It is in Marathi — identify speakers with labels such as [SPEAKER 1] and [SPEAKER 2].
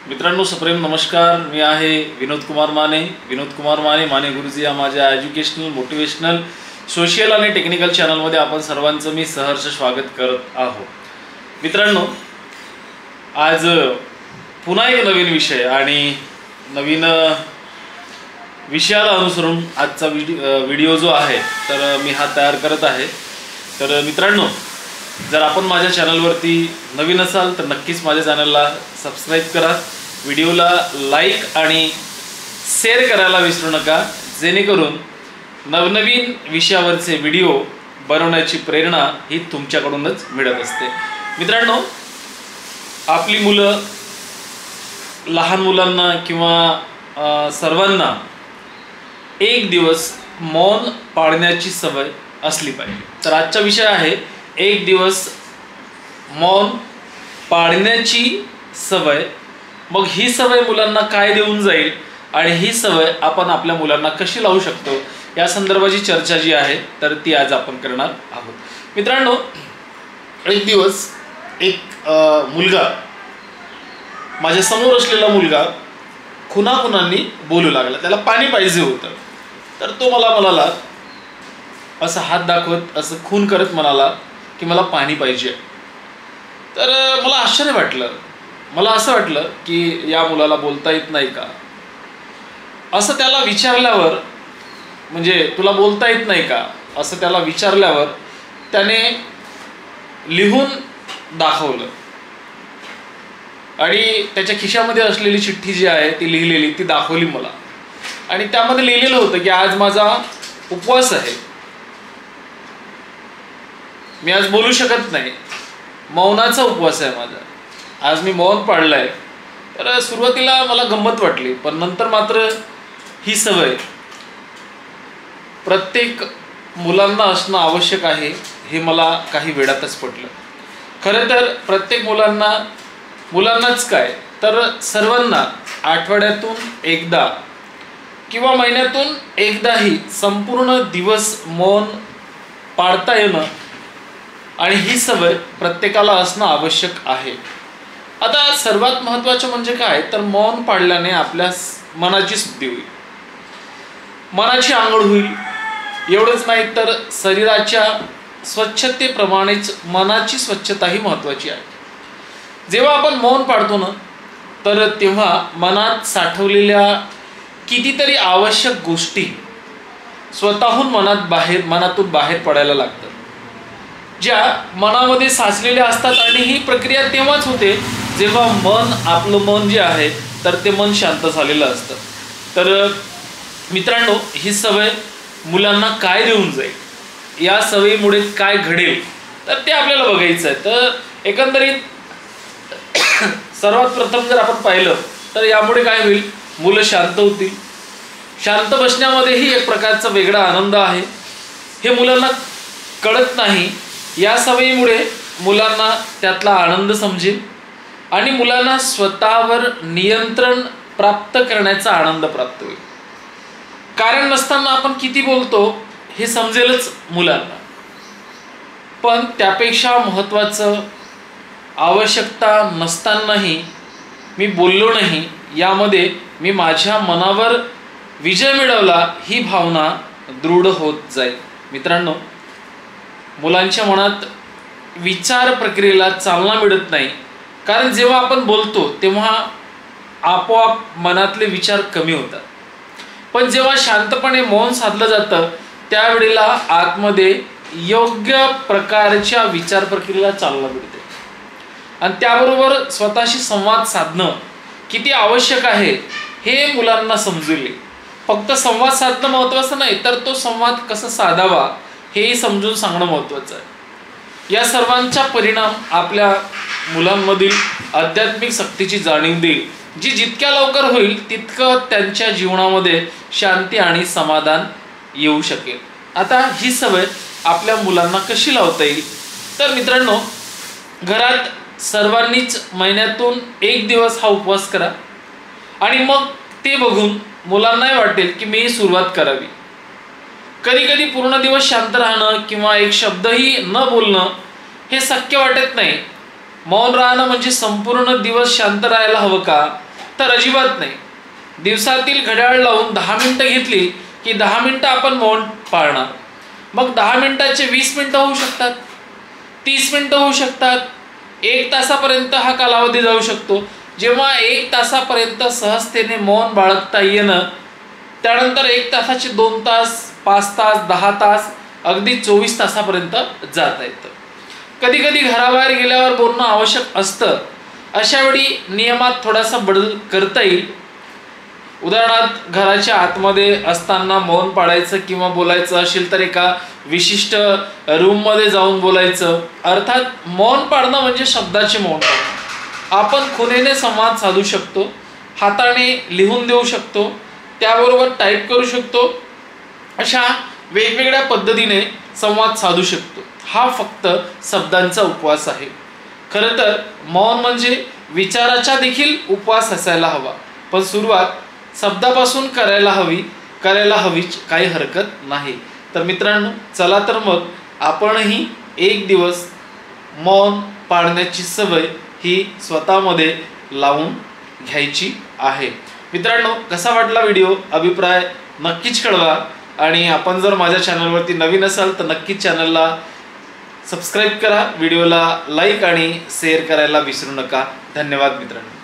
[SPEAKER 1] मित्रांनो सप्रेम नमस्कार. मी आहे विनोद कुमार माने. माने गुरुजी या माझ्या एज्युकेशनल, मोटिवेशनल, सोशल आणि टेक्निकल चॅनलमध्ये आपण सर्वांचं मी सहर्ष स्वागत करत आहोत. मित्रांनो, आज पुन्हा एक नवीन विषय आणि नवीन विषयाला अनुसरून आजचा व्हिडिओ जो आहे तर मी हा तयार करत आहे. तर मित्रांनो, जर आपण माझ्या चॅनलवरती नवीन असाल तर नक्कीच माझ्या चॅनलला सबस्क्राईब करा, व्हिडिओला लाईक आणि शेअर करायला विसरू नका, जेणेकरून नवनवीन विषयावरचे व्हिडिओ बनवण्याची प्रेरणा ही तुमच्याकडूनच मिळत असते. मित्रांनो, आपली मुलं, लहान मुलांना किंवा सर्वांना एक दिवस मौन पाळण्याची सवय असली पाहिजे. तर आजचा विषय आहे एक दिवस मौन पाळण्याची सवय. मग ही सवय मुलांना काय देऊन जाईल आणि ही सवय आपण आपल्या मुलांना कशी लावू शकतो या संदर्भाची चर्चा जी आहे तर ती आज आपण करणार आहोत. मित्रांनो, एक दिवस एक मुलगा, माझ्या समोर असलेला मुलगा खुणाखुणांनी बोलू लागला. त्याला पाणी पाहिजे होतं. तर तो मला म्हणाला, असं हात दाखवत, असं खून करत म्हणाला की मला पाणी पाहिजे. तर मला आश्चर्य वाटलं. मला असं वाटलं की या मुलाला बोलता येत नाही का, असं त्याला विचारल्यावर, म्हणजे तुला बोलता येत नाही का असं त्याला विचारल्यावर त्याने लिहून दाखवलं आणि त्याच्या खिशामध्ये असलेली चिठ्ठी जी आहे ती लिहिलेली ती दाखवली मला. आणि त्यामध्ये लिहिलेलं होतं की आज माझा उपवास आहे, मी आज बोलू शकत नाही, मौनाचा उपवास आहे माझा, आज मी मौन पाळलंय. तर सुरुवातीला मला गंमत वाटली, पण नंतर मात्र ही सवय प्रत्येक मुलांना असणं आवश्यक आहे हे मला काही वेळातच पटलं. खरं तर प्रत्येक मुलांनाच काय तर सर्वांना आठवड्यातून एकदा किंवा महिन्यातून एकदाही संपूर्ण दिवस मौन पाळता येणं आणि ही सवय प्रत्येकाला असणं आवश्यक आहे. आता सर्वात महत्त्वाचं म्हणजे काय तर मौन पाळल्याने आपल्या मनाची शुद्धी होईल, मनाची आंघोळ होईल. एवढंच नाही तर शरीराच्या स्वच्छतेप्रमाणेच मनाची स्वच्छताही महत्त्वाची आहे. जेव्हा आपण मौन पाळतो ना तर तेव्हा मनात साठवलेल्या कितीतरी आवश्यक गोष्टी स्वतःहून मनातून बाहेर पडायला लागतात, ज्या मनामध्ये साचलेल्या असतात. आणि ही प्रक्रिया तेव्हाच होते जेव्हा आपलं मन जे आहे तर ते मन शांत झालेलं असतं. तर मित्रांनो, ही सवय मुलांना काय देऊन जाईल, या सवयीमुळे काय घडेल तर ते आपल्याला बघायचं आहे. तर एकंदरीत सर्वात प्रथम जर आपण पाहिलं तर यामुळे काय होईल, मुलं शांत होतील. शांत बसण्यामध्येही एक प्रकारचा वेगळा आनंद आहे, हे मुलांना कळत नाही. या सवयीमुळे मुलांना त्यातला आनंद समजेल आणि मुलांना स्वतःवर नियंत्रण प्राप्त करण्याचा आनंद प्राप्त होईल. कारण नसताना आपण किती बोलतो हे समजेलच मुलांना. पण त्यापेक्षा महत्त्वाचं, आवश्यकता नसतानाही मी बोललो नाही, यामध्ये मी माझ्या मनावर विजय मिळवला, ही भावना दृढ होत जाईल. मित्रांनो, मुलांच्या मनात विचार प्रक्रियेला चालना मिळत नाही, कारण जेव्हा आपण बोलतो तेव्हा आपोआप मनातले विचार कमी होतात. पण जेव्हा शांतपणे मौन साधलं जातं त्यावेळेला आतमध्ये योग्य प्रकारच्या विचार प्रक्रियेला चालना मिळते. आणि त्याबरोबर स्वतःशी संवाद साधणं किती आवश्यक आहे हे मुलांना समजले. फक्त संवाद साधणं महत्त्वाचं नाही, तर तो संवाद कसा साधावा हेही समजून सांगणं महत्त्वाचं आहे. या सर्वांचा परिणाम आपल्या मुलांमधील आध्यात्मिक शक्तीची जाणीव देईल, जी जितक्या लवकर होईल तितकं त्यांच्या जीवनामध्ये शांती आणि समाधान येऊ शकेल. आता ही सवय आपल्या मुलांना कशी लावता येईल तर मित्रांनो, घरात सर्वांनीच महिन्यातून एक दिवस हा उपवास करा आणि मग ते बघून मुलांनाही वाटेल की मी सुरुवात करावी. कधी कधी पूर्ण दिवस शांत राहणं किंवा एक शब्दही न बोलणं हे शक्य वाटत नाही. मौन राहणं म्हणजे संपूर्ण दिवस शांत राहायला हवं का तर अजिबात नाही. दिवसातील घड्याळ लावून 10 मिनिटं घेतली की 10 मिनिटं आपण मौन पाळणार. मग 10 मिनिटाचे 20 मिनिटं होऊ शकतात, 30 मिनिटं होऊ शकतात, 1 तासापर्यंत हा कालावधी जाऊ शकतो. जेव्हा 1 तासापर्यंत सहजतेने मौन बाळगता येणं, त्यानंतर 1 तासाचे 2 तास, 5 तास, 10 तास, अगदी 24 तासापर्यंत जाता येतं. कधी कधी घराबाहेर गेल्यावर बोलणं आवश्यक असतं. अशा वेळी नियमात थोडासा बदल करता येईल. उदाहरणार्थ, घराच्या आतमध्ये असताना मौन पाळायचं किंवा बोलायचं असेल तर एका विशिष्ट रूममध्ये जाऊन बोलायचं. अर्थात मौन पाळणं म्हणजे शब्दाचे मौन पाळणं. आपण खुणेने संवाद साधू शकतो, हाताने लिहून देऊ शकतो, त्याबरोबर टाईप करू शकतो. अशा वेगवेगळ्या पद्धतीने संवाद साधू शकतो. हा फक्त शब्दांचा उपवास आहे. खरं तर मौन म्हणजे विचाराचा देखील उपवास असायला हवा. पण सुरुवात शब्दापासून करायला हवीच, काही हरकत नाही. तर मित्रांनो, चला तर मग आपणही एक दिवस मौन पाळण्याची सवय ही स्वतःमध्ये लावून घ्यायची आहे. मित्रांनो, कसा वाटला व्हिडिओ? अभिप्राय नक्कीच कळवा. आणि आपण जर माझ्या चॅनलवरती नवीन असाल तर नक्कीच चॅनलला सबस्क्राईब करा, व्हिडिओला लाईक आणि शेअर करायला विसरू नका. धन्यवाद मित्रांनो.